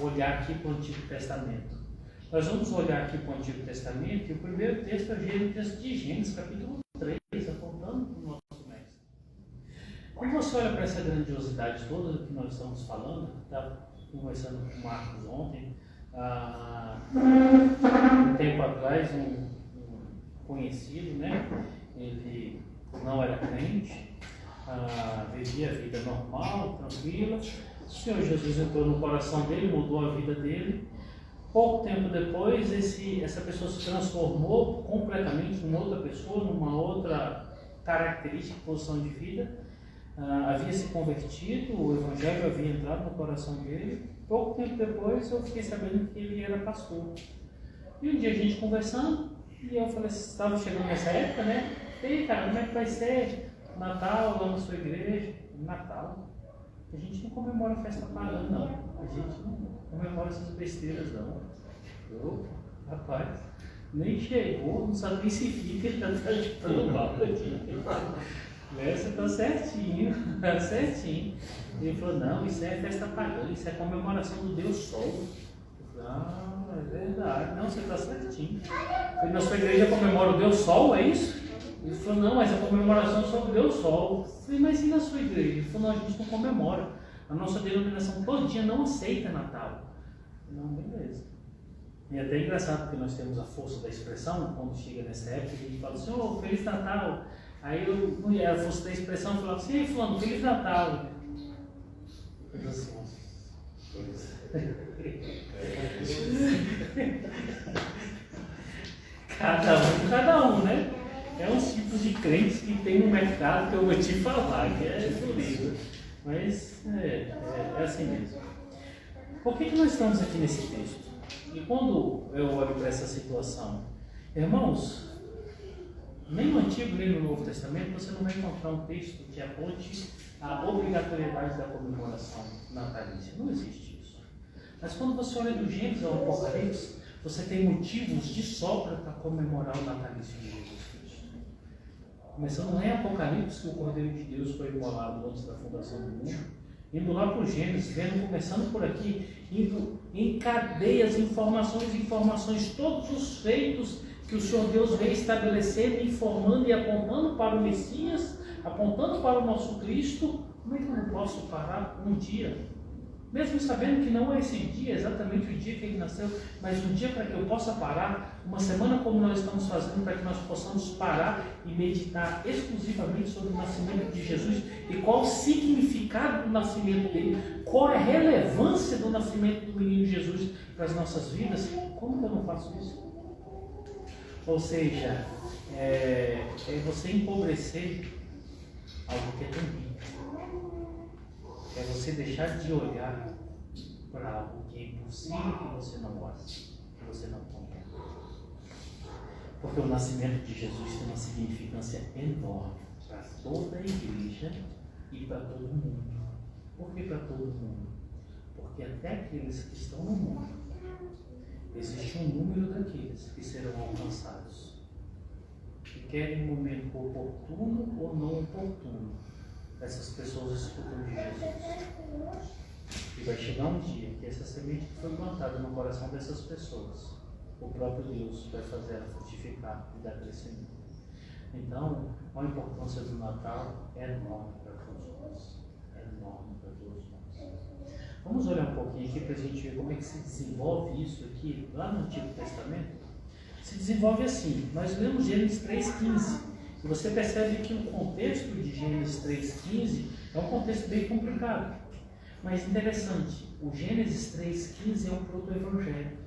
Olhar aqui para o Antigo Testamento. Nós vamos olhar aqui para o Antigo Testamento e o primeiro texto é o texto de Gênesis, capítulo 3, apontando para o nosso mestre. Quando você olha para essa grandiosidade toda que nós estamos falando, estava conversando com o Marcos ontem, um tempo atrás, um conhecido, né? Ele não era crente, vivia a vida normal, tranquila. O Senhor Jesus entrou no coração dele, mudou a vida dele. Pouco tempo depois, essa pessoa se transformou completamente numa outra pessoa, numa outra característica, posição de vida. Havia se convertido, o Evangelho havia entrado no coração dele. Pouco tempo depois, eu fiquei sabendo que ele era pastor. E um dia a gente conversando, e eu falei, estava chegando nessa época, né? E aí, cara, como é que vai ser Natal lá na sua igreja? Natal? A gente não comemora festa pagã, não. A gente não comemora essas besteiras, não. Rapaz, nem chegou, não sabe nem se fica, já está chutando balde aqui. Você está certinho, está certinho. Ele falou, não, isso é festa pagã, isso é comemoração do Deus Sol. Eu falei, é verdade, não, você está certinho. Eu falei, na sua igreja comemora o Deus Sol, é isso? Ele falou, não, mas a comemoração sobre o Deus Sol. Eu falei, mas e na sua igreja? Ele falou, não, a gente não comemora. A nossa denominação todinha não aceita Natal. Eu falei, não, beleza. E é até engraçado porque nós temos a força da expressão, quando chega nessa época, a gente fala assim, ô, Feliz Natal. Aí a força da expressão falava assim, ei, fulano, Feliz Natal. Eu assim, cada um, né? É uns tipos de crentes que tem no mercado que eu vou te falar, que é bonito. Mas é assim mesmo. Por que nós estamos aqui nesse texto? E quando eu olho para essa situação, irmãos, nem no Antigo nem no Novo Testamento você não vai encontrar um texto que aponte a obrigatoriedade da comemoração natalícia. Não existe isso. Mas quando você olha do Gênesis ao Apocalipse, você tem motivos de sobra para comemorar o natalício de Jesus Cristo. Começando lá em Apocalipse, que o Cordeiro de Deus foi imolado antes da fundação do mundo. Indo lá para o Gênesis, começando por aqui, indo em cadeias, informações, todos os feitos que o Senhor Deus veio estabelecendo, informando e apontando para o Messias, apontando para o nosso Cristo. Como é que eu não posso parar um dia? Mesmo sabendo que não é esse dia, exatamente o dia que ele nasceu, mas um dia para que eu possa parar, uma semana como nós estamos fazendo, para que nós possamos parar e meditar exclusivamente sobre o nascimento de Jesus e qual o significado do nascimento dele, qual é a relevância do nascimento do menino Jesus para as nossas vidas. Como que eu não faço isso? Ou seja, é você empobrecer algo que é tão rico. É você deixar de olhar para algo que é impossível, que você não gosta, que você não compreende. Porque o nascimento de Jesus tem uma significância enorme para toda a igreja e para todo mundo. Por que para todo mundo? Porque até aqueles que estão no mundo, existe um número daqueles que serão alcançados, que querem um momento oportuno ou não oportuno. Essas pessoas escutam de Jesus. E vai chegar um dia que essa semente que foi plantada no coração dessas pessoas, o próprio Deus vai fazer ela frutificar e dar crescimento. Então, a importância do Natal é enorme para todos nós. É enorme para todos nós. Vamos olhar um pouquinho aqui para a gente ver como é que se desenvolve isso aqui, lá no Antigo Testamento. Se desenvolve assim. Nós lemos Gênesis 3,15. E você percebe que o contexto de Gênesis 3,15 é um contexto bem complicado. Mas interessante, o Gênesis 3,15 é um proto-evangelho.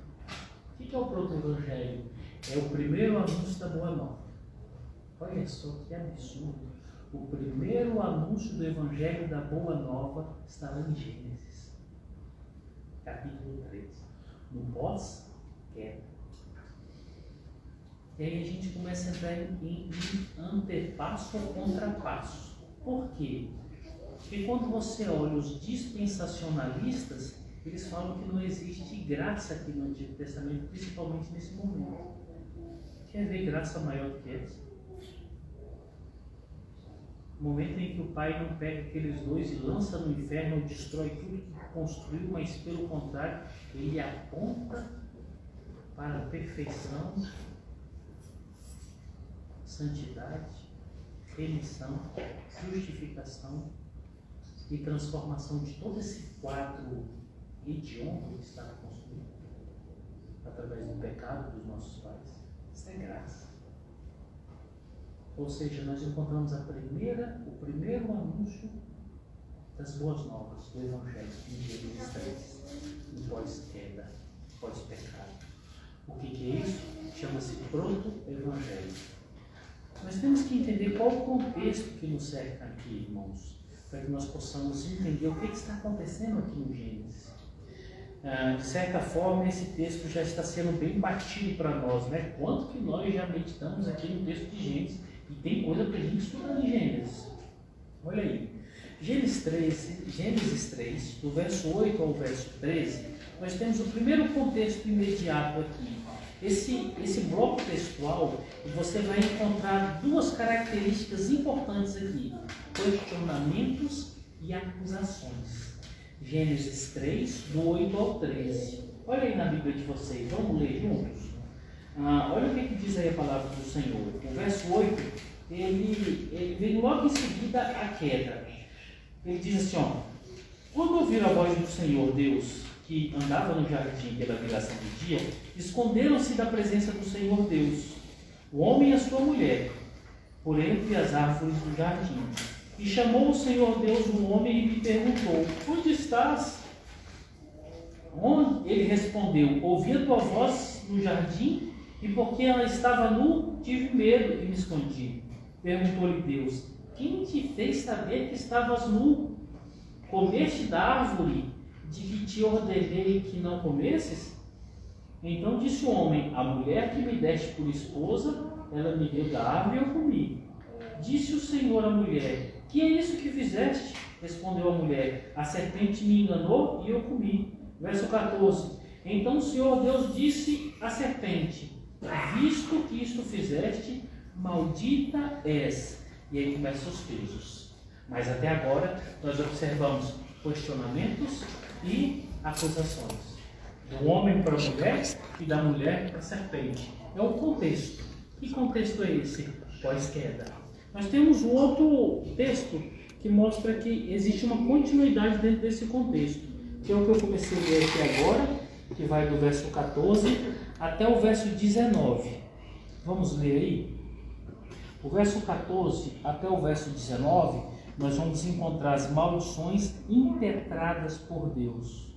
O que é o proto-evangelho? É o primeiro anúncio da Boa Nova. Olha só que absurdo. O primeiro anúncio do Evangelho da Boa Nova está lá em Gênesis, capítulo 3, no pós-queda. E aí a gente começa a entrar em antepasso ou contrapasso. Por quê? Porque quando você olha os dispensacionalistas, eles falam que não existe graça aqui no Antigo Testamento, principalmente nesse momento. Quer ver graça maior do que essa? O momento em que o pai não pega aqueles dois e lança no inferno, destrói tudo que construiu, mas pelo contrário, ele aponta para a perfeição, santidade, remissão, justificação e transformação de todo esse quadro hediondo que estava construído através do pecado dos nossos pais. Isso é graça. Ou seja, nós encontramos o primeiro anúncio das boas novas do Evangelho em Gênesis 3, em pós-queda, pós-pecado. O que é isso? Chama-se proto-evangelho. Nós temos que entender qual o contexto que nos cerca aqui, irmãos, para que nós possamos entender o que está acontecendo aqui no Gênesis. De certa forma, esse texto já está sendo bem batido para nós, né? Quanto que nós já meditamos aqui no texto de Gênesis, e tem coisa para a gente estudar em Gênesis. Olha aí, Gênesis 3, do verso 8 ao verso 13, nós temos o primeiro contexto imediato aqui. Esse bloco textual, você vai encontrar duas características importantes aqui: questionamentos e acusações. Gênesis 3, do 8 ao 13. Olha aí na Bíblia de vocês, vamos ler juntos? Olha o que diz aí a palavra do Senhor. O verso 8, ele vem logo em seguida a queda. Ele diz assim, quando ouviram a voz do Senhor Deus, que andava no jardim pela viração do dia, esconderam-se da presença do Senhor Deus, o homem e a sua mulher, por entre as árvores do jardim. E chamou o Senhor Deus o homem e lhe perguntou: onde estás? Ele respondeu: ouvi a tua voz no jardim, e porque ela estava nu, tive medo e me escondi. Perguntou-lhe Deus: quem te fez saber que estavas nu? Comeste da árvore de que te ordenei que não comesses? Então disse o homem: a mulher que me deste por esposa, ela me deu da árvore e eu comi. Disse o Senhor à mulher: que é isso que fizeste? Respondeu a mulher: a serpente me enganou e eu comi. Verso 14. Então o Senhor Deus disse à serpente: visto que isto fizeste, maldita és. E aí começam os pesos. Mas até agora nós observamos questionamentos e acusações. Do homem para a mulher e da mulher para a serpente. É o contexto. Que contexto é esse? Pós-queda. Nós temos um outro texto que mostra que existe uma continuidade dentro desse contexto, que é o que eu comecei a ler aqui agora, que vai do verso 14 até o verso 19. Vamos ler aí? O verso 14 até o verso 19, nós vamos encontrar as maldições impetradas por Deus.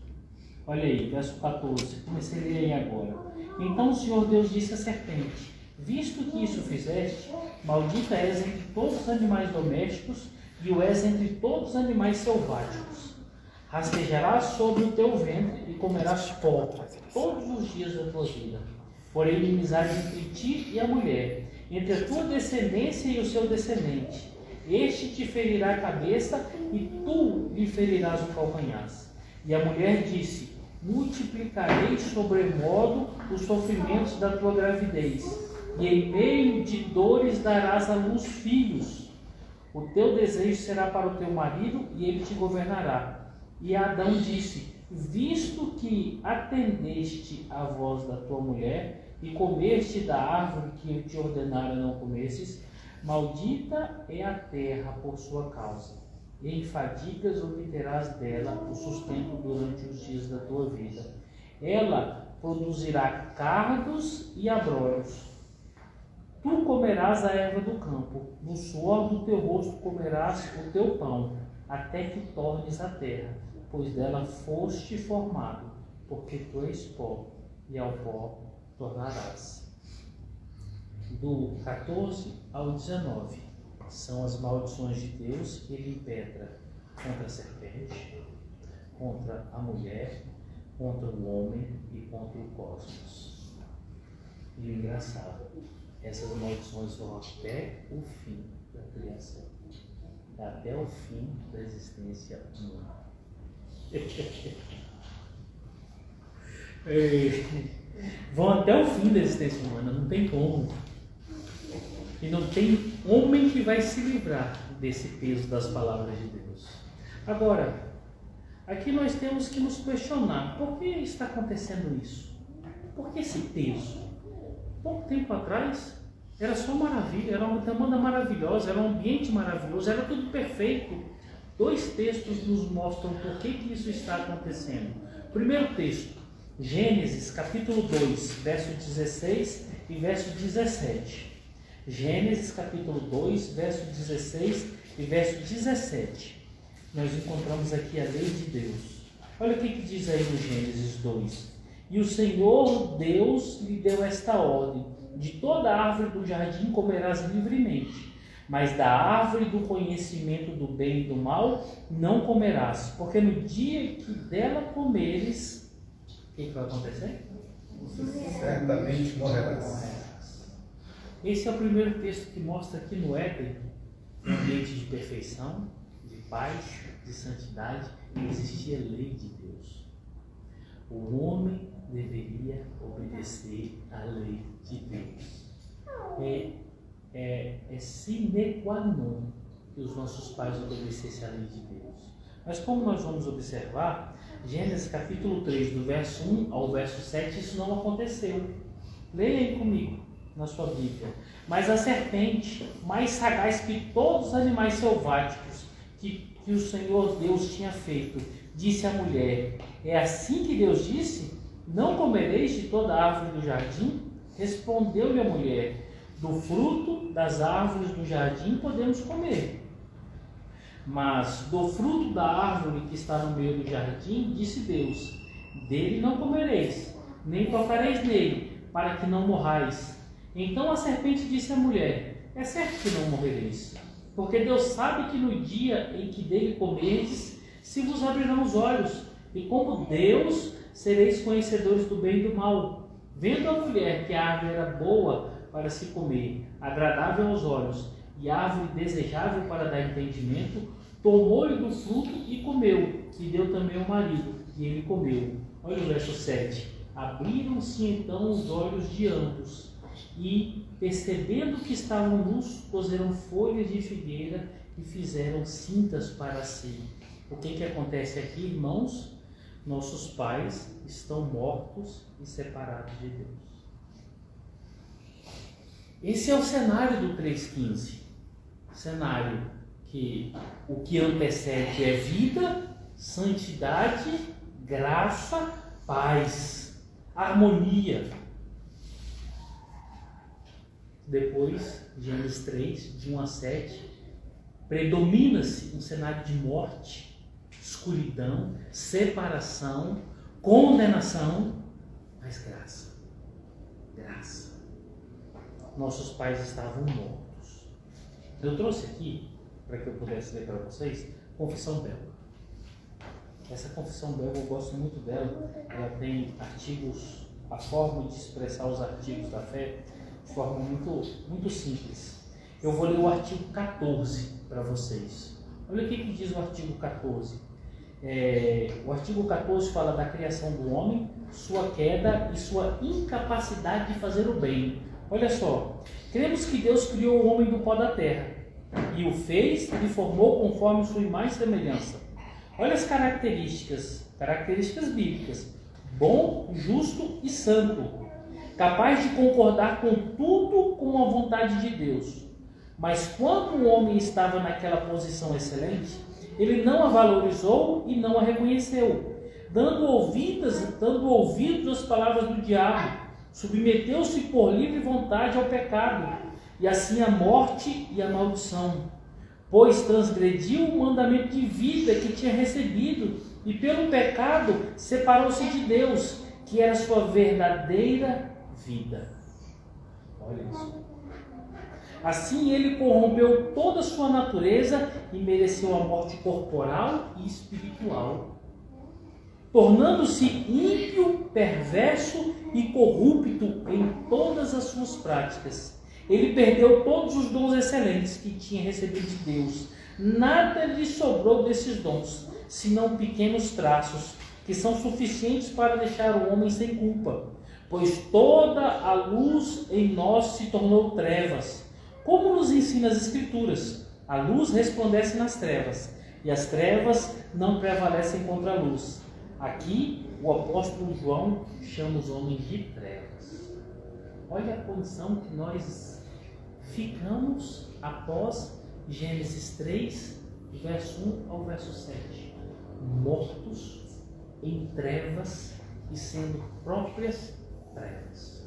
Olha aí, verso 14, comecei a ler aí agora. Então o Senhor Deus disse à serpente: visto que isso fizeste, maldita és entre todos os animais domésticos e o és entre todos os animais selváticos. Rastejarás sobre o teu ventre e comerás pó todos os dias da tua vida. Porém, inimizade entre ti e a mulher, entre a tua descendência e o seu descendente. Este te ferirá a cabeça e tu lhe ferirás o calcanhar. E a mulher disse: multiplicarei sobremodo os sofrimentos da tua gravidez, e em meio de dores darás à luz filhos. O teu desejo será para o teu marido, e ele te governará. E Adão disse: visto que atendeste à voz da tua mulher, e comeste da árvore que eu te ordenara não comesses, maldita é a terra por sua causa, e em fadigas obterás dela o sustento durante os dias da tua vida. Ela produzirá cardos e abrolhos. Tu comerás a erva do campo, no suor do teu rosto comerás o teu pão, até que tornes a terra, pois dela foste formado, porque tu és pó, e ao pó tornarás. Do 14 ao 19 são as maldições de Deus que ele impetra contra a serpente, contra a mulher, contra o homem e contra o cosmos. E o engraçado, essas maldições vão até o fim da criação, até o fim da existência humana. Vão até o fim da existência humana, não tem como. E não tem homem que vai se livrar desse peso das palavras de Deus. Agora, aqui nós temos que nos questionar, por que está acontecendo isso? Por que esse peso? Pouco tempo atrás, era só maravilha, era uma demanda maravilhosa, era um ambiente maravilhoso, era tudo perfeito. 2 textos nos mostram por que isso está acontecendo. Primeiro texto, Gênesis capítulo 2, verso 16 e verso 17. Gênesis capítulo 2, verso 16 e verso 17. Nós encontramos aqui a lei de Deus. Olha o que diz aí no Gênesis 2. E o Senhor Deus lhe deu esta ordem: de toda árvore do jardim comerás livremente, mas da árvore do conhecimento do bem e do mal não comerás, porque no dia que dela comeres, o que vai acontecer? Certamente morrerás. Esse é o primeiro texto que mostra aqui no Éden um ambiente de perfeição, de paz, de santidade, e existia a lei de Deus. O homem deveria obedecer à lei de Deus. É sine qua non que os nossos pais obedecessem à lei de Deus. Mas como nós vamos observar, Gênesis capítulo 3, do verso 1 ao verso 7, isso não aconteceu. Leia aí comigo na sua Bíblia. Mas a serpente, mais sagaz que todos os animais selváticos que o Senhor Deus tinha feito, disse à mulher: é assim que Deus disse? Não comereis de toda árvore do jardim? Respondeu-lhe a mulher: do fruto das árvores do jardim podemos comer. Mas do fruto da árvore que está no meio do jardim, disse Deus: dele não comereis, nem tocareis nele, para que não morrais. Então a serpente disse à mulher: é certo que não morrereis, porque Deus sabe que no dia em que dele comerdes, se vos abrirão os olhos, e como Deus sereis conhecedores do bem e do mal. Vendo a mulher que a árvore era boa para se comer, agradável aos olhos, e árvore desejável para dar entendimento, tomou-lhe do fruto e comeu, e deu também ao marido, e ele comeu. Olha o verso 7. Abriram-se então os olhos de ambos, e, percebendo que estavam nus, coseram folhas de figueira e fizeram cintas para si. O que acontece aqui, irmãos? Nossos pais estão mortos e separados de Deus. Esse é o cenário do 3,15. Cenário que o que antecede é vida, santidade, graça, paz, harmonia. Depois, Gênesis 3, de 1 a 7, predomina-se um cenário de morte, escuridão, separação, condenação, mas graça. Graça. Nossos pais estavam mortos. Eu trouxe aqui, para que eu pudesse ler para vocês, Confissão Belga. Essa Confissão Belga eu gosto muito dela. Ela tem artigos, a forma de expressar os artigos da fé de forma muito simples. Eu vou ler o artigo 14 para vocês. Olha o que diz o artigo 14. O artigo 14 fala da criação do homem, sua queda e sua incapacidade de fazer o bem. Olha só, cremos que Deus criou o homem do pó da terra e o fez e formou conforme sua imagem e semelhança. Olha as características bíblicas: bom, justo e santo, capaz de concordar com tudo com a vontade de Deus. Mas quando o homem estava naquela posição excelente, ele não a valorizou e não a reconheceu, dando ouvidos às palavras do diabo, submeteu-se por livre vontade ao pecado, e assim à morte e à maldição, pois transgrediu o mandamento de vida que tinha recebido, e pelo pecado separou-se de Deus, que era sua verdadeira vida. Olha isso. Assim ele corrompeu toda a sua natureza e mereceu a morte corporal e espiritual, tornando-se ímpio, perverso e corrupto em todas as suas práticas. Ele perdeu todos os dons excelentes que tinha recebido de Deus. Nada lhe sobrou desses dons, senão pequenos traços, que são suficientes para deixar o homem sem culpa, pois toda a luz em nós se tornou trevas. Como nos ensina as Escrituras, a luz resplandece nas trevas, e as trevas não prevalecem contra a luz. Aqui, o apóstolo João chama os homens de trevas. Olha a condição que nós ficamos após Gênesis 3, verso 1 ao verso 7. Mortos em trevas e sendo próprias trevas.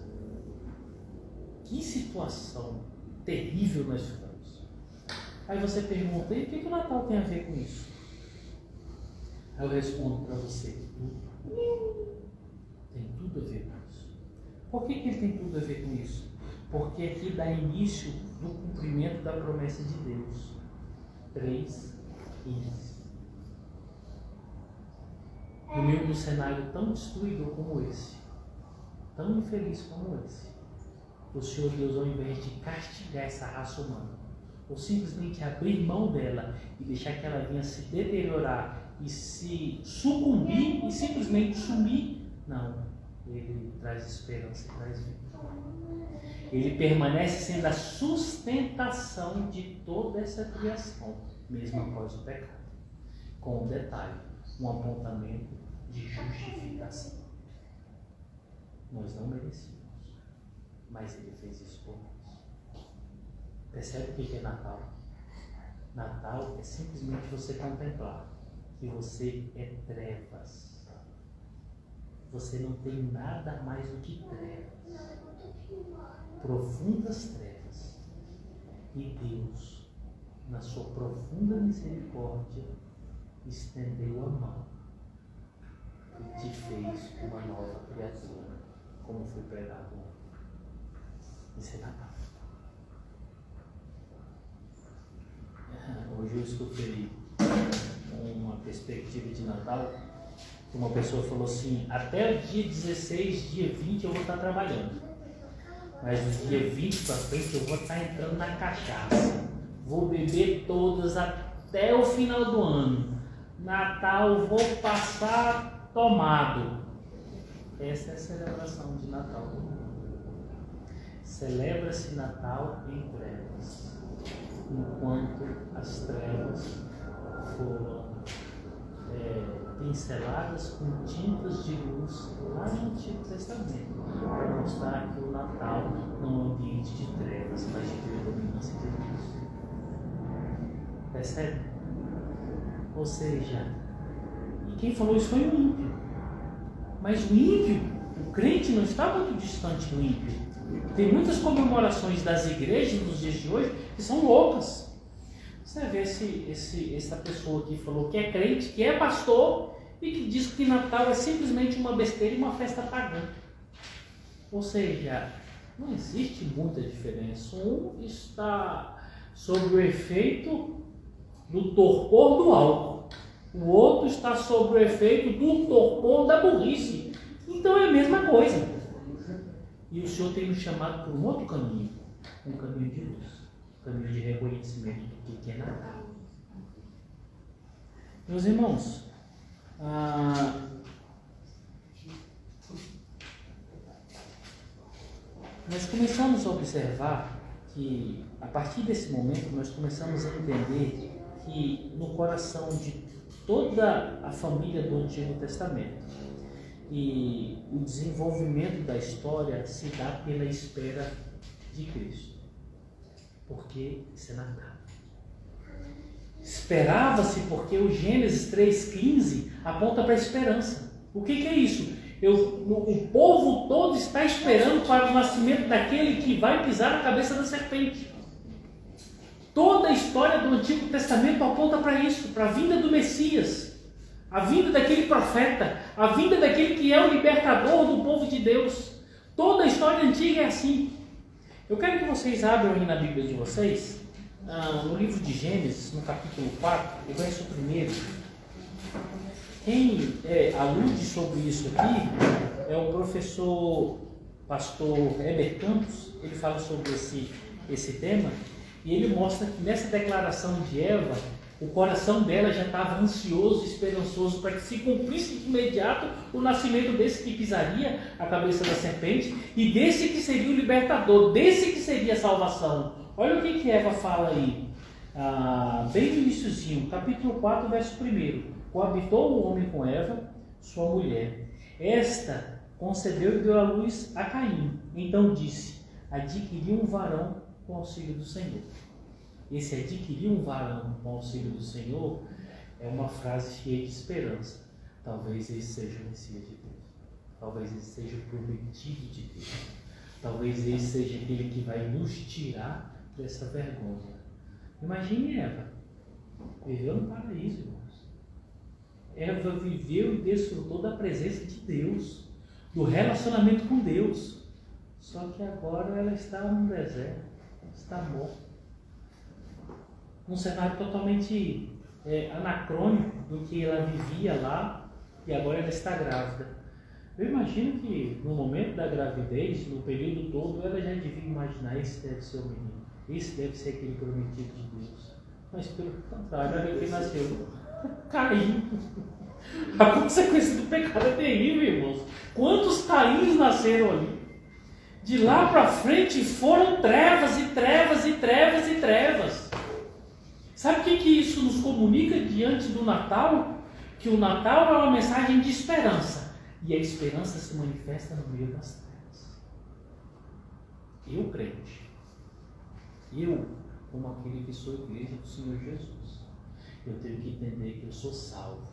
Que situação terrível nós ficamos. Aí você pergunta, e o que o Natal tem a ver com isso? Aí eu respondo para você, tem tudo a ver com isso. Por que ele tem tudo a ver com isso? Porque aqui dá início do cumprimento da promessa de Deus. 3:15. No meio de um cenário tão destruidor como esse, tão infeliz como esse, o Senhor Deus, ao invés de castigar essa raça humana, ou simplesmente abrir mão dela e deixar que ela venha se deteriorar e se sucumbir e simplesmente sumir, não, ele traz esperança e traz vida. Ele permanece sendo a sustentação de toda essa criação, mesmo após o pecado, com um detalhe, um apontamento de justificação. Nós não merecíamos, mas ele fez isso por nós. Percebe o que é Natal? Natal é simplesmente você contemplar que você é trevas. Você não tem nada mais do que trevas. Profundas trevas. E Deus, na sua profunda misericórdia, estendeu a mão e te fez uma nova criatura, como foi pregado ontem. Isso é Natal. Hoje eu escutei uma perspectiva de Natal, que uma pessoa falou assim, até o dia 16, dia 20 eu vou estar trabalhando, mas do dia 20 para frente eu vou estar entrando na cachaça, vou beber todas até o final do ano. Natal vou passar tomado. Essa é a celebração de Natal. Celebra-se Natal em trevas, enquanto as trevas foram pinceladas com tintas de luz lá no Antigo Testamento, para mostrar que o Natal não é um ambiente de trevas, mas de predominância de luz. Percebe? Ou seja, e quem falou isso foi o ímpio. Mas o ímpio, o crente não está muito distante do ímpio. Tem muitas comemorações das igrejas nos dias de hoje que são loucas. Você vê essa pessoa que falou que é crente, que é pastor e que diz que Natal é simplesmente uma besteira e uma festa pagã. Ou seja, não existe muita diferença. Um está sob o efeito do torpor do álcool, o outro está sob o efeito do torpor da burrice. Então é a mesma coisa. E o Senhor tem nos chamado por um outro caminho, um caminho de luz, um caminho de reconhecimento do que é Natal. Meus irmãos, nós começamos a observar que, a partir desse momento, nós começamos a entender que no coração de toda a família do Antigo Testamento, e o desenvolvimento da história se dá pela espera de Cristo, porque isso é Natal. Esperava-se porque o Gênesis 3:15 aponta para a esperança. O que é isso? O povo todo está esperando para o nascimento daquele que vai pisar na cabeça da serpente. Toda a história do Antigo Testamento aponta para isso, para a vinda do Messias, a vinda daquele profeta, a vinda daquele que é o libertador do povo de Deus. Toda a história antiga é assim. Eu quero que vocês abram aí na Bíblia de vocês, no livro de Gênesis, no capítulo 4, o verso 1. Quem alude sobre isso aqui é o professor pastor Heber Campos. Ele fala sobre esse tema, e ele mostra que nessa declaração de Eva, o coração dela já estava ansioso e esperançoso para que se cumprisse de imediato o nascimento desse que pisaria a cabeça da serpente e desse que seria o libertador, desse que seria a salvação. olha o que Eva fala aí, bem no iniciozinho, capítulo 4, verso 1. Coabitou o homem com Eva, sua mulher. Esta concebeu e deu à luz a Caim. Então disse: adquiri um varão com auxílio do Senhor. Esse adquirir um varão com auxílio do Senhor é uma frase cheia de esperança. Talvez ele seja o Messias de Deus. Talvez ele seja o prometido de Deus. Talvez ele seja aquele que vai nos tirar dessa vergonha. Imagine Eva. Viveu no paraíso, irmãos. Eva viveu e desfrutou da presença de Deus, do relacionamento com Deus. Só que agora ela está no deserto, está morta. Um cenário totalmente anacrônico do que ela vivia lá, e agora ela está grávida. Eu imagino que no momento da gravidez, no período todo, ela já devia imaginar: esse deve ser o menino, esse deve ser aquele prometido de Deus. Mas pelo contrário, ela que nasceu Caim. A consequência do pecado é terrível, irmãos. Quantos Caíns nasceram ali? De lá para frente foram trevas e trevas e trevas e trevas. Sabe o que isso nos comunica diante do Natal? Que o Natal é uma mensagem de esperança. E a esperança se manifesta no meio das trevas. Eu, crente, eu, como aquele que sou igreja do Senhor Jesus, eu tenho que entender que eu sou salvo,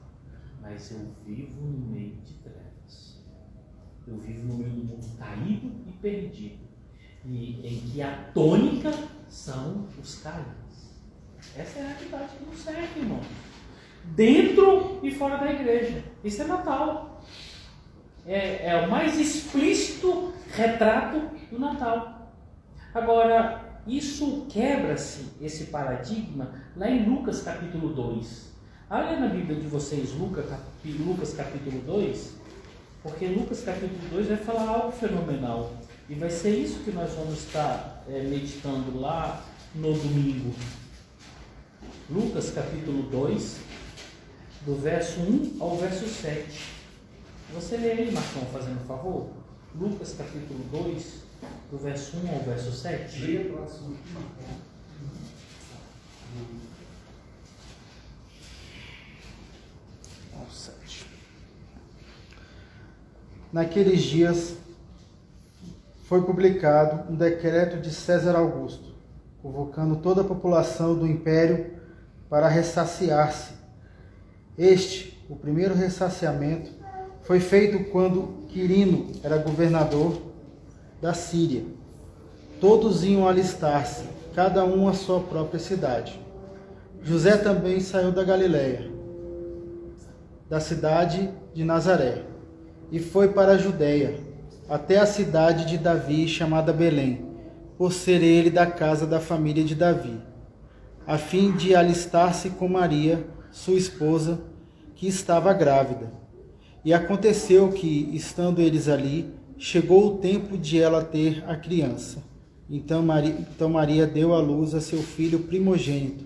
mas eu vivo no meio de trevas. Eu vivo no meio do mundo caído e perdido, e em que a tônica são os caídos. Essa é a realidade que nos serve, irmão. Dentro e fora da igreja. Isso é Natal. É o mais explícito retrato do Natal. Agora, isso quebra-se, esse paradigma, lá em Lucas capítulo 2. Olha na Bíblia de vocês, Lucas capítulo 2, porque Lucas capítulo 2 vai falar algo fenomenal. E vai ser isso que nós vamos estar meditando lá no domingo. Lucas capítulo 2, do verso 1 ao verso 7. Você lê aí, Marcão, fazendo favor? Lucas capítulo 2, do verso 1 ao verso 7. Leia para o assunto, Marcão. 7. Naqueles dias foi publicado um decreto de César Augusto, convocando toda a população do império para ressaciar-se. O primeiro ressaciamento, foi feito quando Quirino era governador da Síria. Todos iam alistar-se, cada um à sua própria cidade. José também saiu da Galiléia, da cidade de Nazaré, e foi para a Judéia, até a cidade de Davi, chamada Belém, por ser ele da casa da família de Davi, a fim de alistar-se com Maria, sua esposa, que estava grávida. E aconteceu que, estando eles ali, chegou o tempo de ela ter a criança. Então Maria deu à luz a seu filho primogênito,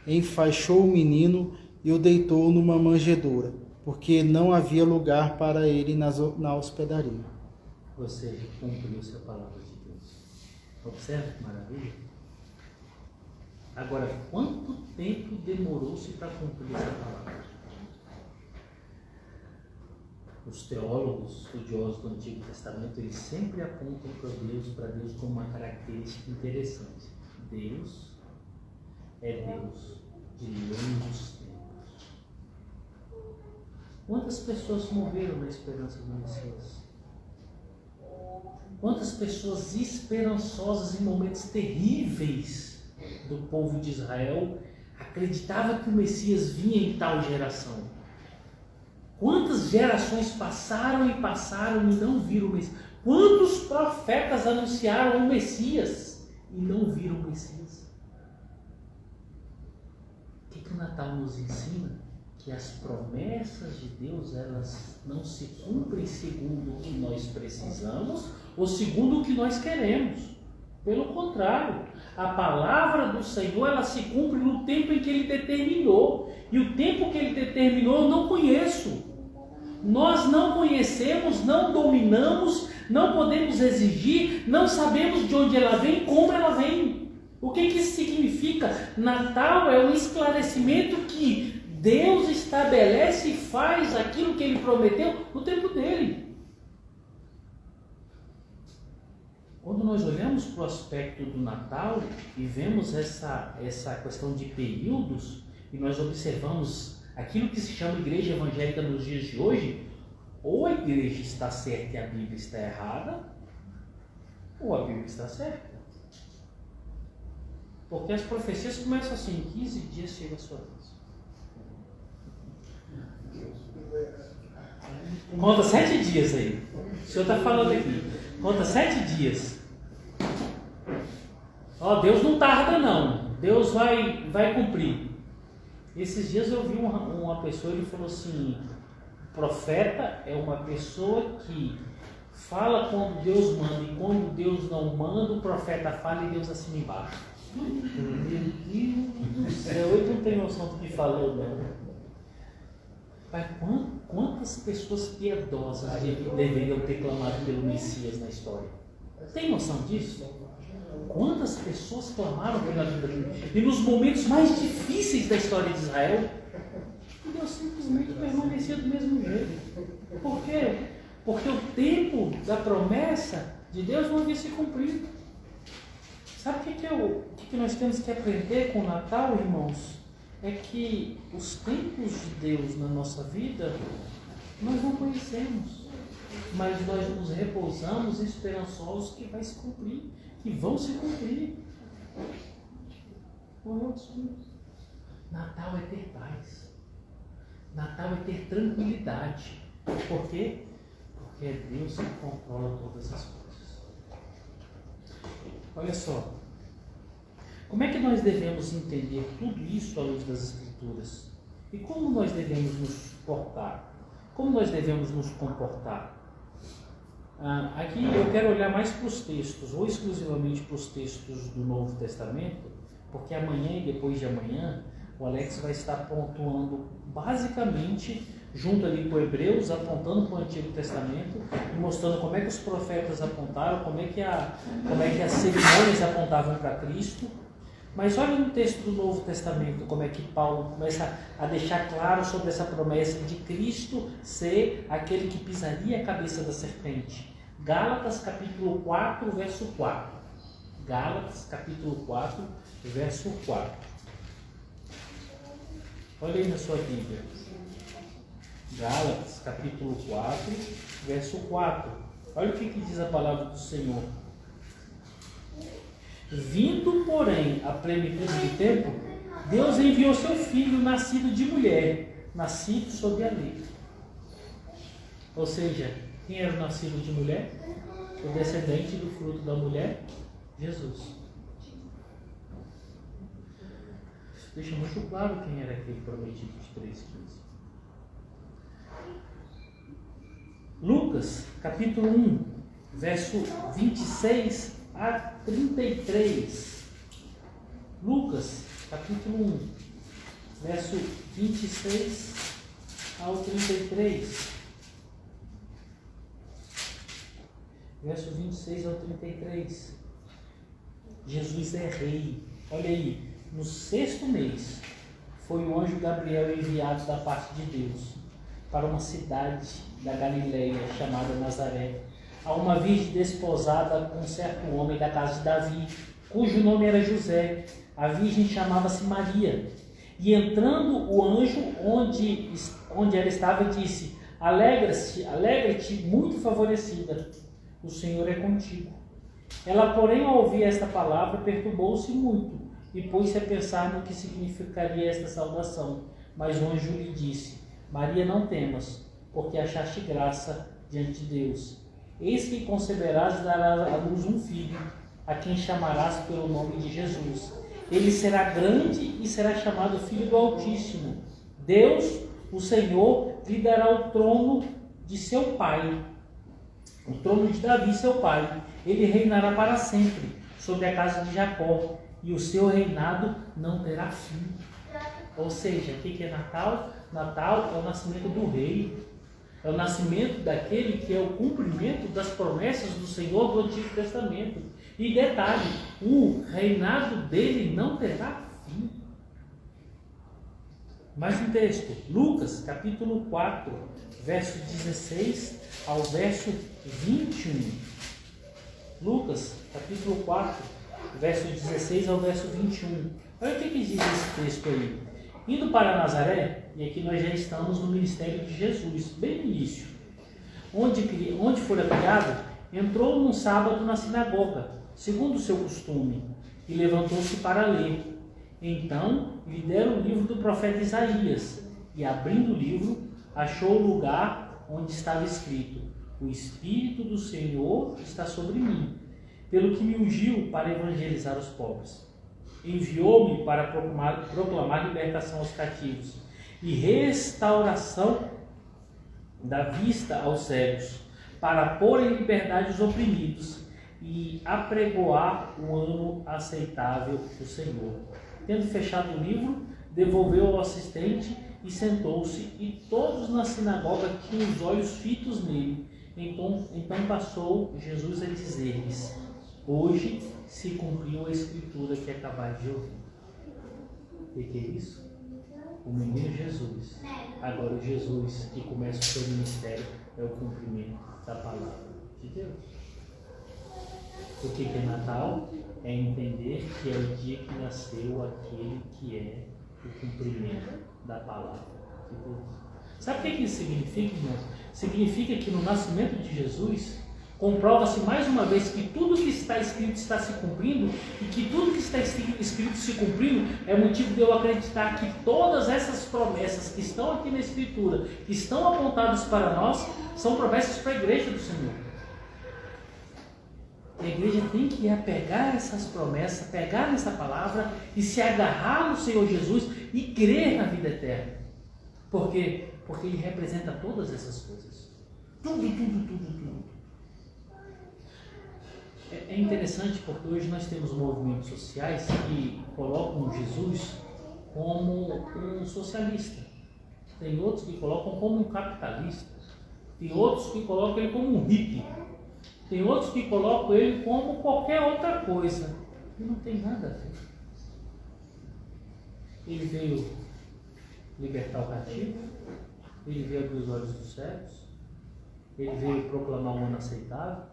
enfaixou o menino e o deitou numa manjedoura, porque não havia lugar para ele na hospedaria. Ou seja, cumpriu-se a palavra de Deus. Observe que maravilha. Agora, quanto tempo demorou-se para cumprir essa palavra? Os teólogos estudiosos do Antigo Testamento, eles sempre apontam para Deus como uma característica interessante. Deus é Deus de longos tempos. Quantas pessoas morreram na esperança do Messias? Quantas pessoas esperançosas em momentos terríveis do povo de Israel acreditavam que o Messias vinha em tal geração? Quantas gerações passaram e passaram e não viram o Messias? Quantos profetas anunciaram o Messias e não viram o Messias? O que o Natal nos ensina? Que as promessas de Deus, elas não se cumprem segundo o que nós precisamos ou segundo o que nós queremos. Pelo contrário, a palavra do Senhor, ela se cumpre no tempo em que Ele determinou. E o tempo que Ele determinou eu não conheço. Nós não conhecemos, não dominamos, não podemos exigir, não sabemos de onde ela vem, como ela vem. O que isso significa? Natal é um esclarecimento que Deus estabelece e faz aquilo que Ele prometeu no tempo dele. Quando nós olhamos para o aspecto do Natal e vemos essa questão de períodos, e nós observamos aquilo que se chama igreja evangélica nos dias de hoje, ou a igreja está certa e a Bíblia está errada, ou a Bíblia está certa. Porque as profecias começam assim, em 15 dias chega a sua vez. Conta 7 dias aí. O Senhor está falando aqui. Conta 7 dias. Ó, Deus não tarda não. Deus vai cumprir. Esses dias eu vi uma pessoa, ele falou assim, profeta é uma pessoa que fala quando Deus manda, e quando Deus não manda, o profeta fala e Deus assina embaixo. Meu Deus do céu, eu não tenho noção do que falou, não. Pai, quantas pessoas piedosas deveriam ter clamado pelo Messias na história? Tem noção disso? Quantas pessoas clamaram pela vida dele? E nos momentos mais difíceis da história de Israel, Deus simplesmente permanecia do mesmo jeito. Por quê? Porque o tempo da promessa de Deus não havia se cumprido. Sabe o que nós temos que aprender com o Natal, irmãos? É que os tempos de Deus na nossa vida, nós não conhecemos. Mas nós nos repousamos esperançosos que vai se cumprir, que vão se cumprir. Natal é ter paz. Natal é ter tranquilidade. Por quê? Porque é Deus que controla todas as coisas. Olha só. Como é que nós devemos entender tudo isso à luz das Escrituras? E como nós devemos nos portar? Como nós devemos nos comportar? Aqui eu quero olhar mais para os textos, ou exclusivamente para os textos do Novo Testamento, porque amanhã e depois de amanhã, o Alex vai estar pontuando basicamente, junto ali com Hebreus, apontando para o Antigo Testamento, e mostrando como é que os profetas apontaram, como é que as cerimônias apontavam para Cristo. Mas olha no texto do Novo Testamento como é que Paulo começa a deixar claro sobre essa promessa de Cristo ser aquele que pisaria a cabeça da serpente. Gálatas capítulo 4, verso 4. Gálatas capítulo 4, verso 4. Olha aí na sua Bíblia. Gálatas capítulo 4, verso 4. Olha o que diz a palavra do Senhor. Vindo, porém, a plenitude do tempo, Deus enviou seu filho, nascido de mulher, nascido sob a lei. Ou seja, quem era o nascido de mulher? O descendente do fruto da mulher, Jesus. Isso deixa muito claro quem era aquele prometido de 3:15. Lucas, capítulo 1, verso 26 a 33. Lucas, capítulo 1, verso 26 ao 33. Verso 26 ao 33. Jesus é rei. Olha aí, no 6º mês foi o anjo Gabriel enviado da parte de Deus para uma cidade da Galileia chamada Nazaré, a uma virgem desposada com um certo homem da casa de Davi, cujo nome era José. A virgem chamava-se Maria. E entrando o anjo onde ela estava, disse: Alegra-te, muito favorecida, o Senhor é contigo. Ela, porém, ao ouvir esta palavra, perturbou-se muito e pôs-se a pensar no que significaria esta saudação. Mas o anjo lhe disse: Maria, não temas, porque achaste graça diante de Deus. Eis que conceberás e darás à luz um filho, a quem chamarás pelo nome de Jesus. Ele será grande e será chamado Filho do Altíssimo. Deus, o Senhor, lhe dará o trono de seu pai, o trono de Davi, seu pai. Ele reinará para sempre sobre a casa de Jacó, e o seu reinado não terá fim. Ou seja, o que é Natal? Natal é o nascimento do rei. É o nascimento daquele que é o cumprimento das promessas do Senhor do Antigo Testamento. E detalhe, o reinado dele não terá fim. Mais um texto, Lucas capítulo 4, verso 16 ao verso 21. Lucas capítulo 4, verso 16 ao verso 21. Olha o que diz esse texto aí. Indo para Nazaré, e aqui nós já estamos no ministério de Jesus, bem no início. Onde fora criado, entrou num sábado na sinagoga, segundo o seu costume, e levantou-se para ler. Então lhe deram o livro do profeta Isaías, e abrindo o livro, achou o lugar onde estava escrito: O Espírito do Senhor está sobre mim, pelo que me ungiu para evangelizar os pobres. Enviou-me para proclamar libertação aos cativos e restauração da vista aos cegos, para pôr em liberdade os oprimidos e apregoar o ano aceitável do Senhor. Tendo fechado o livro, devolveu ao assistente e sentou-se, e todos na sinagoga tinham os olhos fitos nele. Então passou Jesus a dizer-lhes: Hoje se cumpriu a escritura que acabais de ouvir. O que é isso? O menino Jesus. Agora o Jesus que começa o seu ministério é o cumprimento da palavra de Deus. O que é Natal? É entender que é o dia que nasceu aquele que é o cumprimento da palavra de Deus. Sabe o que isso significa, irmãos? Significa que no nascimento de Jesus comprova-se mais uma vez que tudo que está escrito está se cumprindo, e que tudo que está escrito se cumprindo é motivo de eu acreditar que todas essas promessas que estão aqui na Escritura, que estão apontadas para nós, são promessas para a igreja do Senhor. A igreja tem que pegar essas promessas, pegar nessa palavra e se agarrar no Senhor Jesus e crer na vida eterna. Por quê? Porque Ele representa todas essas coisas. Tudo. É interessante porque hoje nós temos movimentos sociais que colocam Jesus como um socialista. Tem outros que colocam como um capitalista. Tem outros que colocam ele como um hippie. Tem outros que colocam ele como qualquer outra coisa. E não tem nada a ver. Ele veio libertar o cativo. Ele veio abrir os olhos dos cegos. Ele veio proclamar um ano aceitável.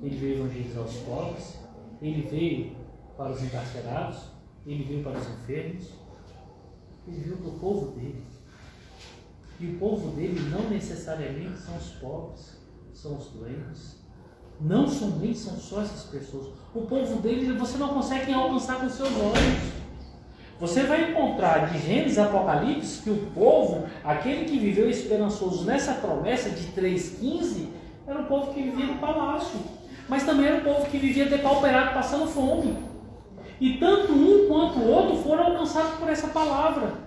Ele veio evangelizar os pobres. Ele veio para os encarcerados. Ele veio para os enfermos. Ele veio para o povo dele. E o povo dele não necessariamente são os pobres, são os doentes. Não somente são só essas pessoas. O povo dele você não consegue alcançar com seus olhos. Você vai encontrar de Gênesis a Apocalipse que o povo, aquele que viveu esperançoso nessa promessa de 3,15, era o povo que vivia no palácio. Mas também era o povo que vivia depauperado, passando fome. E tanto um quanto o outro foram alcançados por essa palavra.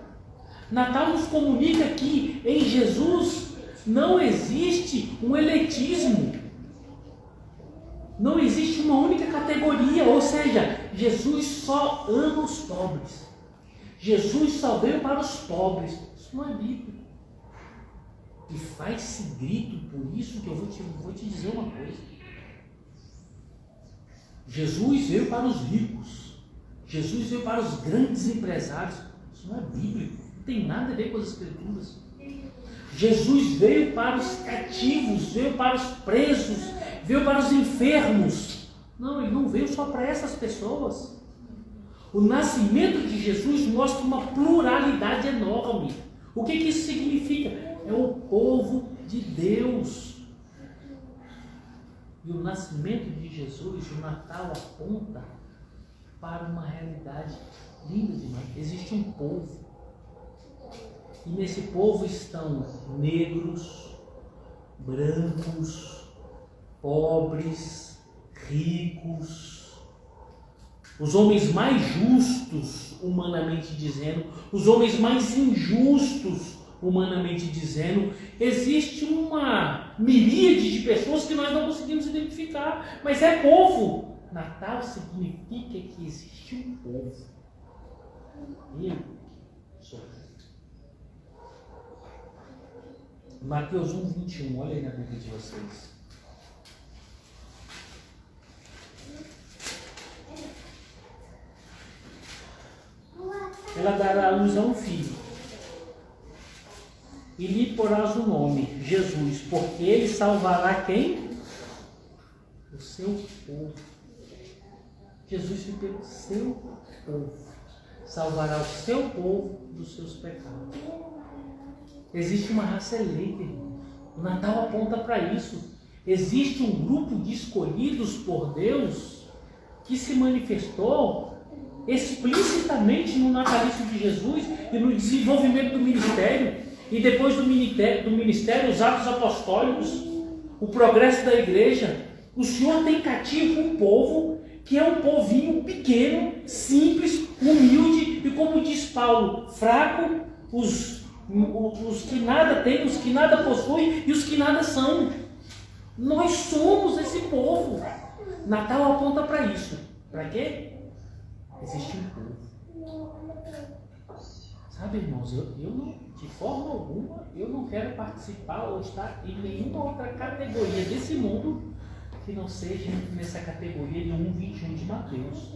Natal nos comunica que em Jesus não existe um elitismo. Não existe uma única categoria, ou seja, Jesus só ama os pobres. Jesus só veio para os pobres. Isso não é bíblico. E faz-se grito por isso que eu vou te dizer uma coisa. Jesus veio para os ricos. Jesus veio para os grandes empresários. Isso não é bíblico. Não tem nada a ver com as Escrituras. Jesus veio para os cativos, veio para os presos, veio para os enfermos. Não, Ele não veio só para essas pessoas. O nascimento de Jesus mostra uma pluralidade enorme. O que isso significa? É o povo de Deus. E o nascimento de Jesus, o Natal, aponta para uma realidade linda demais. Existe um povo. E nesse povo estão negros, brancos, pobres, ricos, os homens mais justos, humanamente dizendo, os homens mais injustos, humanamente dizendo. Existe uma miríade de pessoas que nós não conseguimos identificar, mas é povo. Natal significa que existe um povo. Eu sou. Mateus 1:21, olha aí na Bíblia de vocês. darás a um filho, e lhe porás o nome, Jesus, porque ele salvará quem? O seu povo. Jesus veio pelo seu povo. Salvará o seu povo dos seus pecados. Existe uma raça eleita, irmão. O Natal aponta para isso. Existe um grupo de escolhidos por Deus que se manifestou explicitamente no natalício de Jesus e no desenvolvimento do ministério. E depois do ministério, os atos apostólicos, o progresso da igreja. O Senhor tem cativo um povo que é um povinho pequeno, simples, humilde e, como diz Paulo, fraco, os que nada têm, os que nada possuem e os que nada são. Nós somos esse povo. Natal aponta para isso. Para quê? Existe um povo. Sabe, irmãos, eu não, de forma alguma, eu não quero participar ou estar em nenhuma outra categoria desse mundo que não seja nessa categoria de 1:21 de Mateus,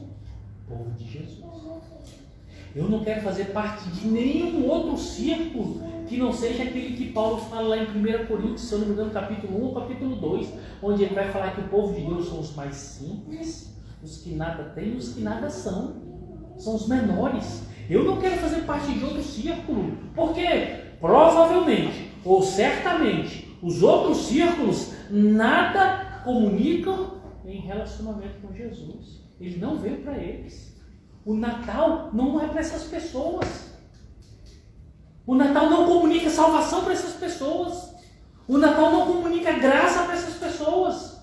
povo de Jesus. Eu não quero fazer parte de nenhum outro círculo que não seja aquele que Paulo fala lá em 1 Coríntios, se eu não me engano, capítulo 1 ou capítulo 2, onde ele vai falar que o povo de Deus são os mais simples, os que nada têm e os que nada são os menores. Eu não quero fazer parte de outro círculo, porque provavelmente, ou certamente, os outros círculos nada comunicam em relacionamento com Jesus. Ele não veio para eles. O Natal não é para essas pessoas. O Natal não comunica salvação para essas pessoas. O Natal não comunica graça para essas pessoas.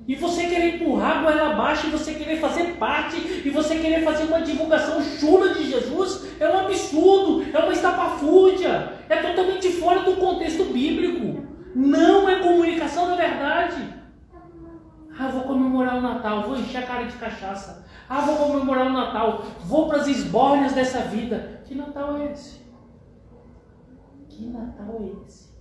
E você querer empurrar a goela abaixo, e você querer fazer parte, e você querer fazer uma divulgação chula de Jesus, é um absurdo, é uma estapafúrdia, é totalmente fora do contexto bíblico. Não é comunicação da verdade. Vou comemorar o Natal, vou encher a cara de cachaça. Vou comemorar o Natal, vou para as esbórnias dessa vida. Que Natal é esse? Que Natal é esse?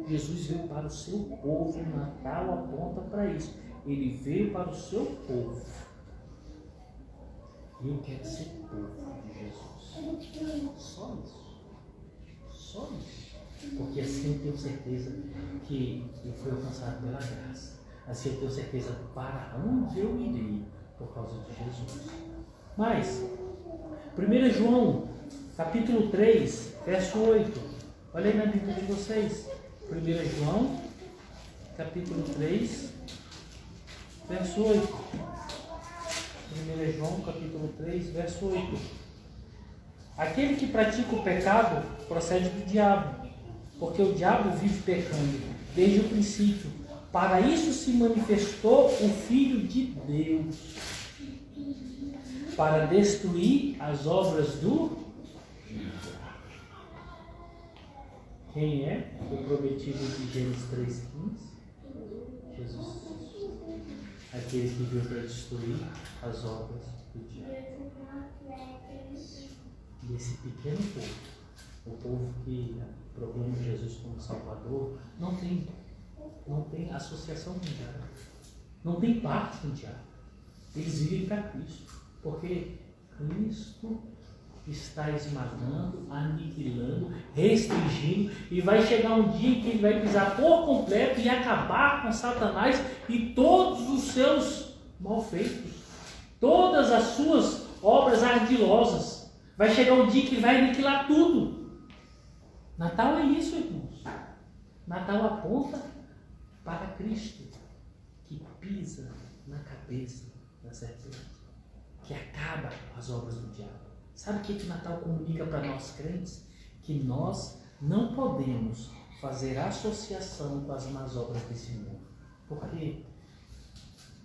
Jesus veio para o seu povo, o Natal aponta para isso. Ele veio para o seu povo. E eu quero ser povo de Jesus. Só isso. Só isso. Porque assim eu tenho certeza que eu fui alcançado pela graça. Assim eu tenho certeza para onde eu irei por causa de Jesus. Mas, 1 João, capítulo 3, verso 8. Olha aí na Bíblia de vocês. 1 João, capítulo 3, verso 8. 1 João, capítulo 3, verso 8. Aquele que pratica o pecado procede do diabo, porque o diabo vive pecando desde o princípio. Para isso se manifestou o Filho de Deus, para destruir as obras do... Quem é o prometido de Gênesis 3,15? Jesus. Aquele que veio para destruir as obras do diabo. Desse pequeno povo, o povo que proclama Jesus como Salvador, não tem associação com o diabo, não tem parte com o diabo. Eles vivem para Cristo, porque Cristo está esmagando, aniquilando, restringindo, e vai chegar um dia em que ele vai pisar por completo e acabar com Satanás e todos os seus malfeitos, todas as suas obras ardilosas. Vai chegar um dia que ele vai aniquilar tudo. Natal é isso, irmãos. Natal aponta para Cristo, que pisa na cabeça da serpente, que acaba com as obras do diabo. Sabe o que o Natal comunica para nós crentes? Que nós não podemos fazer associação com as más obras desse mundo. Por quê?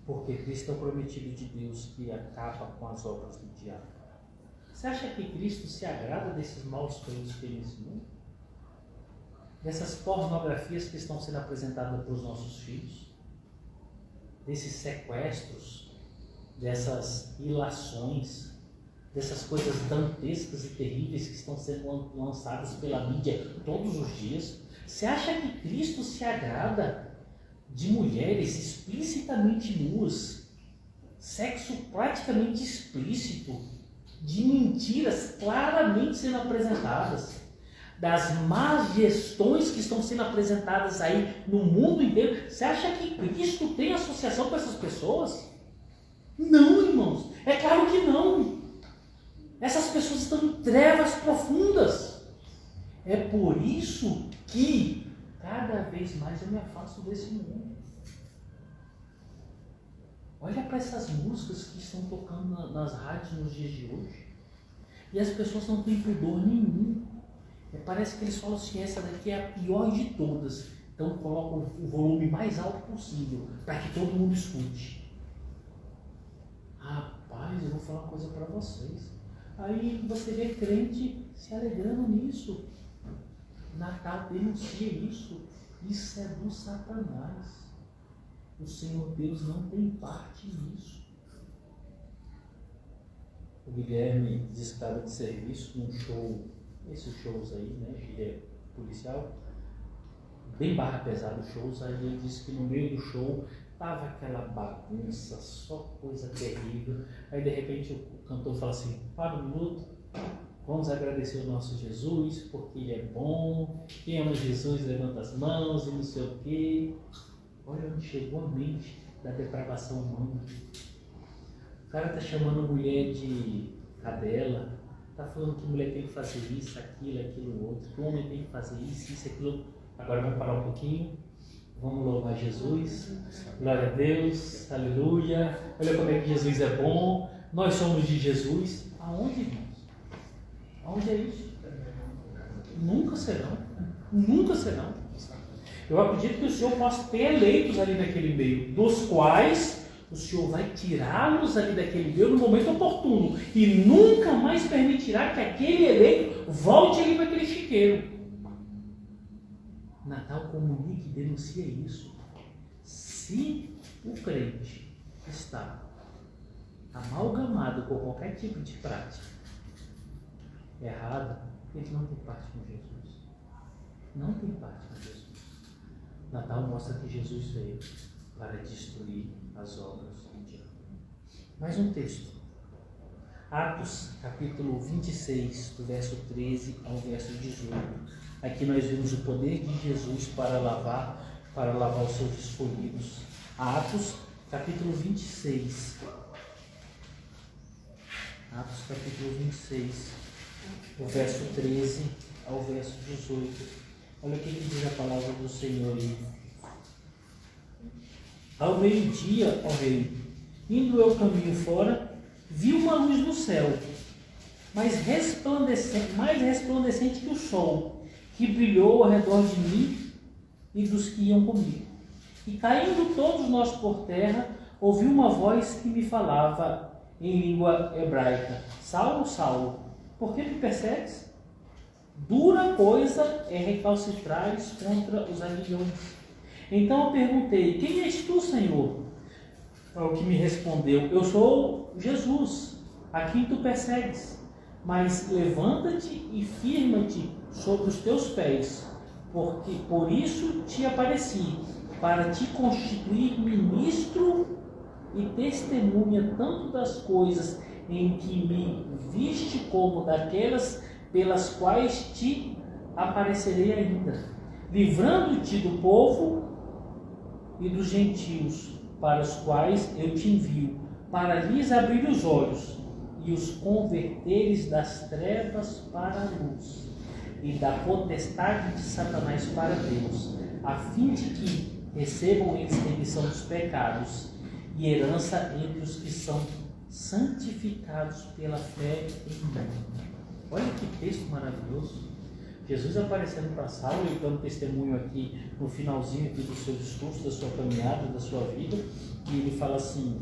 Porque Cristo é o prometido de Deus que acaba com as obras do diabo. Você acha que Cristo se agrada desses maus feitos que tem nesse mundo? Dessas pornografias que estão sendo apresentadas para os nossos filhos? Desses sequestros? Dessas ilações? Dessas coisas dantescas e terríveis que estão sendo lançadas pela mídia todos os dias? Você acha que Cristo se agrada de mulheres explicitamente nuas, sexo praticamente explícito, de mentiras claramente sendo apresentadas, das más gestões que estão sendo apresentadas aí no mundo inteiro. Você acha que Cristo tem associação com essas pessoas? Não, irmãos. É claro que não. Essas pessoas estão em trevas profundas. É por isso que cada vez mais eu me afasto desse mundo. Olha para essas músicas que estão tocando nas rádios nos dias de hoje. E as pessoas não têm pudor nenhum. Parece que eles falam assim, essa daqui é a pior de todas. Então colocam o volume mais alto possível, para que todo mundo escute. Rapaz, eu vou falar uma coisa para vocês. Aí você vê crente se alegrando nisso. Natal denuncia isso. Isso é do Satanás. O Senhor Deus não tem parte nisso. O Guilherme disse que estava de serviço num show, esses shows aí, né? Ele é policial, bem barra pesada os shows. Aí ele disse que no meio do show estava aquela bagunça, só coisa terrível. Aí de repente o cantor fala assim: para um minuto, vamos agradecer o nosso Jesus, porque Ele é bom. Quem ama Jesus levanta as mãos e não sei o quê. Olha onde chegou a mente da depravação humana. O cara está chamando a mulher de cadela, está falando que a mulher tem que fazer isso, aquilo, outro, que o homem tem que fazer isso, aquilo. Agora vamos parar um pouquinho, vamos louvar Jesus, glória a Deus, aleluia. Olha como é que Jesus é bom, nós somos de Jesus. Aonde, irmãos? Aonde é isso? Nunca serão, nunca serão. Eu acredito que o Senhor possa ter eleitos ali naquele meio, dos quais o Senhor vai tirá-los ali daquele meio no momento oportuno e nunca mais permitirá que aquele eleito volte ali para aquele chiqueiro. Natal comunica e denuncia isso. Se o crente está amalgamado com qualquer tipo de prática errada, ele não tem parte com Jesus. Não tem parte com Jesus. Natal mostra que Jesus veio para destruir as obras do diabo. Mais um texto. Atos, capítulo 26, do verso 13 ao verso 18. Aqui nós vemos o poder de Jesus para lavar os seus escolhidos. Atos, capítulo 26. Atos, capítulo 26, do verso 13 ao verso 18. Olha o que diz a palavra do Senhor aí. Ao meio-dia, ó rei, indo eu caminho fora, vi uma luz no céu, mais resplandecente que o sol, que brilhou ao redor de mim e dos que iam comigo. E caindo todos nós por terra, ouvi uma voz que me falava em língua hebraica: Saulo, Saulo, por que me persegues? Dura coisa é recalcitrares contra os aguilhões. Então eu perguntei: quem és tu, Senhor? O que me respondeu: eu sou Jesus, a quem tu persegues. Mas levanta-te e firma-te sobre os teus pés, porque por isso te apareci, para te constituir ministro e testemunha tanto das coisas em que me viste, como daquelas pelas quais te aparecerei ainda, livrando-te do povo e dos gentios, para os quais eu te envio, para lhes abrir os olhos e os converteres das trevas para a luz e da potestade de Satanás para Deus, a fim de que recebam eles remissão dos pecados e herança entre os que são santificados pela fé em mim. Olha que texto maravilhoso. Jesus aparecendo para Saulo e dando testemunho aqui no finalzinho aqui do seu discurso, da sua caminhada, da sua vida, e ele fala assim,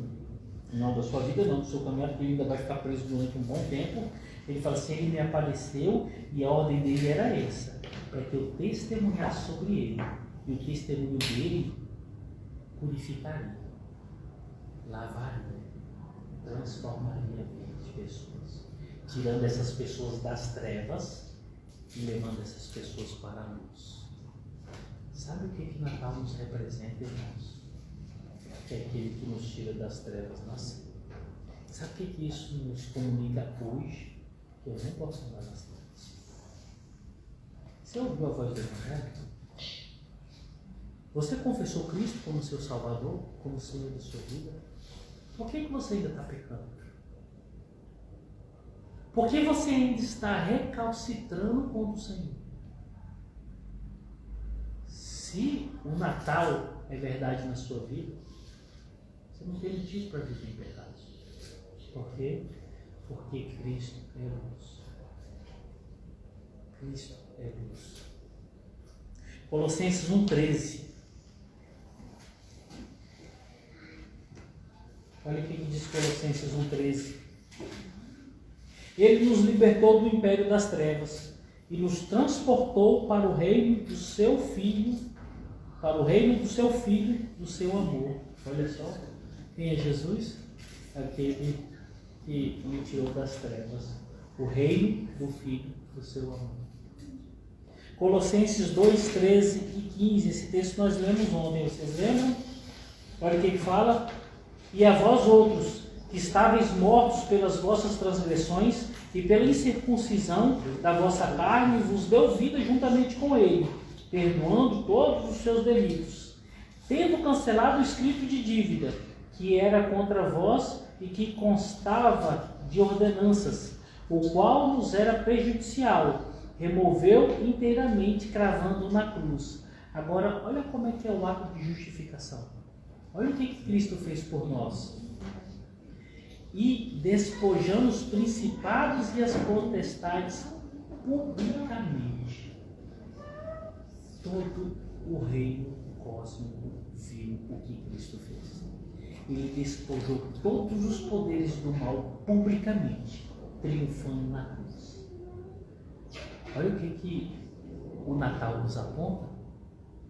não da sua vida, não do seu caminhado, porque ele ainda vai ficar preso durante um bom tempo. Ele fala assim: ele me apareceu e a ordem dele era essa, para que eu testemunhasse sobre ele, e o testemunho dele purificaria, lavaria, transformaria a vida de pessoas, tirando essas pessoas das trevas e levando essas pessoas para a luz. Sabe o que Natal nos representa, irmãos? É aquele que nos tira das trevas na ceia. Sabe o que isso nos comunica hoje? Que eu não posso andar nas trevas. Você ouviu a voz do Evangelho? Você confessou Cristo como seu Salvador, como Senhor da sua vida? Por que você ainda está pecando? Por que você ainda está recalcitrando contra o Senhor? Se o Natal é verdade na sua vida, você não tem motivo para viver em verdade. Por quê? Porque Cristo é luz. Cristo é luz. Colossenses 1,13. Olha o que diz Colossenses 1,13. Ele nos libertou do império das trevas e nos transportou para o reino do seu Filho, do seu amor. Olha só, quem é Jesus? Aquele que me tirou das trevas, o reino do Filho do seu amor. Colossenses 2, 13 e 15, esse texto nós lemos ontem, vocês lembram? Olha o que fala: e a vós outros, que estáveis mortos pelas vossas transgressões e pela incircuncisão da vossa carne, vos deu vida juntamente com ele, perdoando todos os seus delitos, tendo cancelado o escrito de dívida, que era contra vós e que constava de ordenanças, o qual nos era prejudicial, removeu inteiramente, cravando na cruz. Agora, olha como é que é o ato de justificação. Olha o que Cristo fez por nós. E despojando os principados e as potestades publicamente. Todo o reino cósmico viu o que Cristo fez. Ele despojou todos os poderes do mal publicamente, triunfando na cruz. Olha o que o Natal nos aponta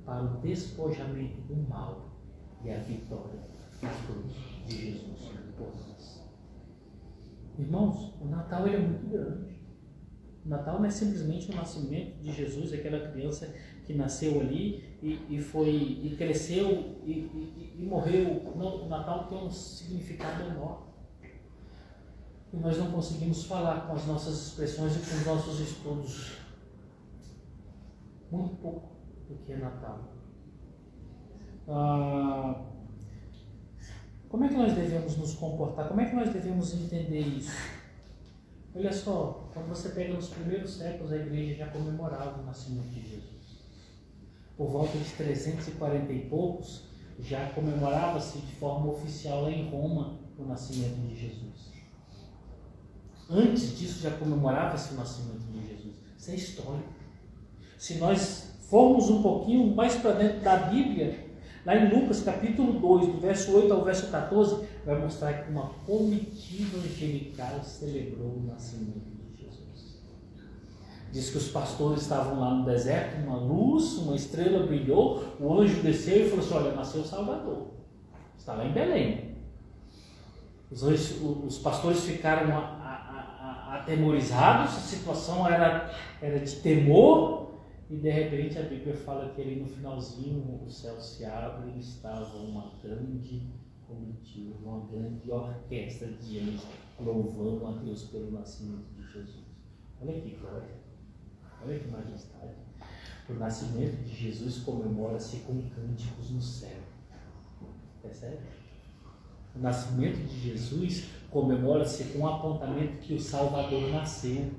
para o despojamento do mal e a vitória na cruz de Jesus por nós. Irmãos, o Natal é muito grande. O Natal não é simplesmente o nascimento de Jesus, aquela criança que nasceu ali e cresceu e morreu. Não, o Natal tem um significado enorme. E nós não conseguimos falar com as nossas expressões e com os nossos estudos muito pouco do que é Natal. Como é que nós devemos nos comportar? Como é que nós devemos entender isso? Olha só, quando você pega nos primeiros séculos, a igreja já comemorava o nascimento de Jesus. Por volta de 340 e poucos, já comemorava-se de forma oficial lá em Roma o nascimento de Jesus. Antes disso já comemorava-se o nascimento de Jesus. Isso é histórico. Se nós formos um pouquinho mais para dentro da Bíblia, lá em Lucas capítulo 2, do verso 8 ao verso 14, vai mostrar que uma comitiva angelical celebrou o nascimento de Jesus. Diz que os pastores estavam lá no deserto, uma luz, uma estrela brilhou, o anjo desceu e falou assim: olha, nasceu o Salvador, está lá em Belém. Os pastores ficaram atemorizados, a situação era de temor. E de repente a Bíblia fala que ali no finalzinho o céu se abre e estava uma grande comitiva, uma grande orquestra de anjos louvando a Deus pelo nascimento de Jesus. Olha que glória, olha que majestade. O nascimento de Jesus comemora-se com cânticos no céu. Percebe? O nascimento de Jesus comemora-se com o apontamento que o Salvador nasceu.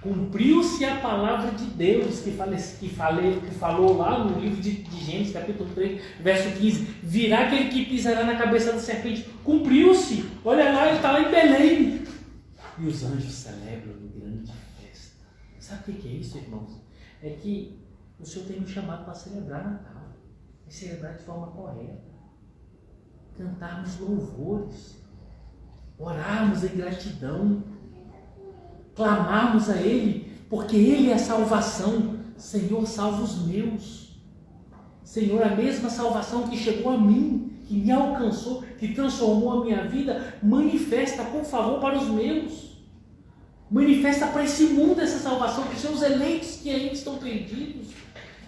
Cumpriu-se a palavra de Deus que falou lá no livro de Gênesis, capítulo 3, verso 15. Virá aquele que pisará na cabeça da serpente. Cumpriu-se. Olha lá, ele está lá em Belém. E os anjos celebram uma grande festa. Sabe o que é isso, irmãos? É que o Senhor tem nos chamado para celebrar Natal. E celebrar de forma correta. Cantarmos louvores. Orarmos em gratidão. Clamarmos a Ele, porque Ele é a salvação. Senhor, salva os meus. Senhor, a mesma salvação que chegou a mim, que me alcançou, que transformou a minha vida, manifesta, por favor, para os meus. Manifesta para esse mundo essa salvação, para os seus eleitos que ainda estão perdidos.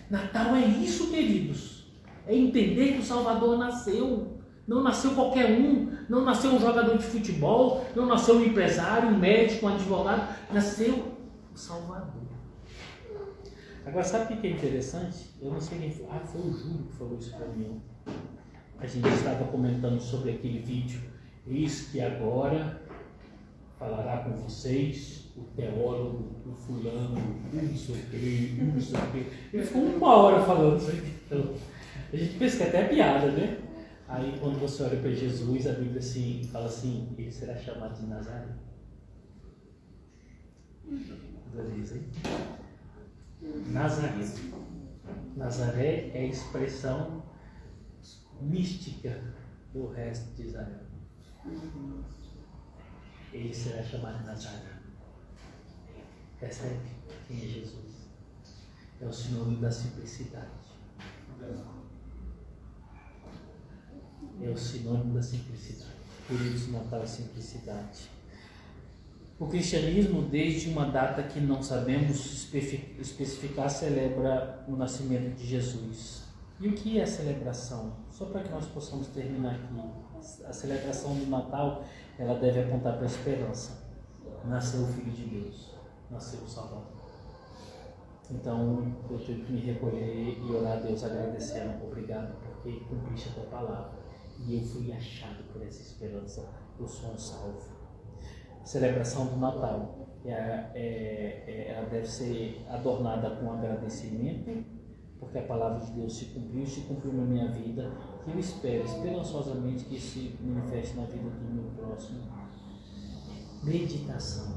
Natal é isso, queridos. É entender que o Salvador nasceu. Não nasceu qualquer um, não nasceu um jogador de futebol, não nasceu um empresário, um médico, um advogado, nasceu o Salvador. Agora, sabe o que é interessante? Eu não sei quem foi. Ah, foi o Júlio que falou isso para mim. A gente estava comentando sobre aquele vídeo. Eis que agora falará com vocês o teólogo, o fulano, não sei o quê, não sei o quê. Ele ficou 1 hora falando isso aqui. Então, a gente pensa que até é piada, né? Aí quando você olha para Jesus, a Bíblia assim, fala assim, ele será chamado de Nazaré. Beleza, hein? Nazaré. Nazaré é a expressão mística do resto de Israel. Ele será chamado de Nazaré. Percebe quem é Jesus? É o sinônimo da simplicidade. É o sinônimo da simplicidade. Por isso Natal é simplicidade. O cristianismo, desde uma data que não sabemos especificar, celebra o nascimento de Jesus. E o que é a celebração? Só para que nós possamos terminar aqui. A celebração do Natal, ela deve apontar para a esperança. Nasceu o Filho de Deus, nasceu o Salvador. Então, eu tenho que me recolher e orar a Deus agradecendo. Obrigado porque cumpriste a tua palavra. E eu fui achado por essa esperança. Eu sou um salvo. A celebração do Natal, ela deve ser adornada com agradecimento, porque a palavra de Deus se cumpriu na minha vida, e eu espero esperançosamente que isso se manifeste na vida do meu próximo. Meditação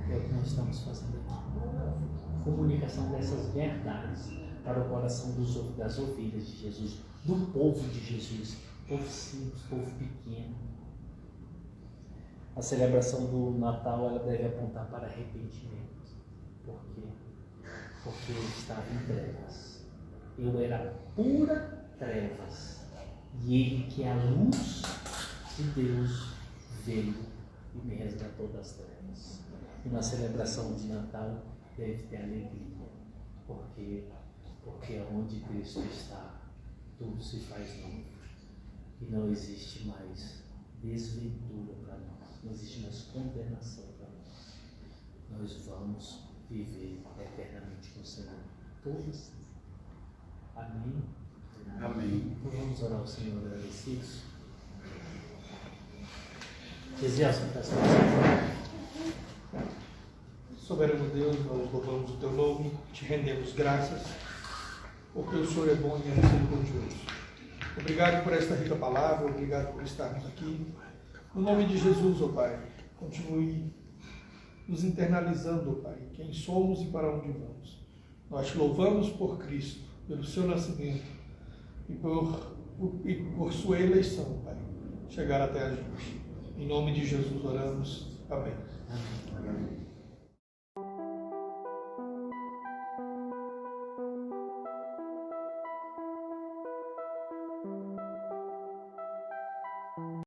é o que nós estamos fazendo aqui. Comunicação dessas verdades para o coração das ovelhas de Jesus, do povo de Jesus, povo simples, povo pequeno. A celebração do Natal, ela deve apontar para arrependimento. Por quê? Porque eu estava em trevas. Eu era pura trevas. E Ele, que é a luz de Deus, veio e me resgatou das trevas. E na celebração de Natal deve ter alegria. Por quê? Porque onde Cristo está, tudo se faz novo. E não existe mais desventura para nós. Não existe mais condenação para nós. Nós vamos viver eternamente com o Senhor. Todos. Amém? Amém. Então vamos orar ao Senhor agradecidos. Exército, peço Soberano Deus, nós louvamos o Teu nome, te rendemos graças, porque o Senhor é bom e é misericordioso. Obrigado por esta rica palavra, obrigado por estarmos aqui. No nome de Jesus, ó Pai, continue nos internalizando, ó Pai, quem somos e para onde vamos. Nós te louvamos por Cristo, pelo seu nascimento e por sua eleição, Pai, chegar até a gente. Em nome de Jesus oramos. Amém. Amém.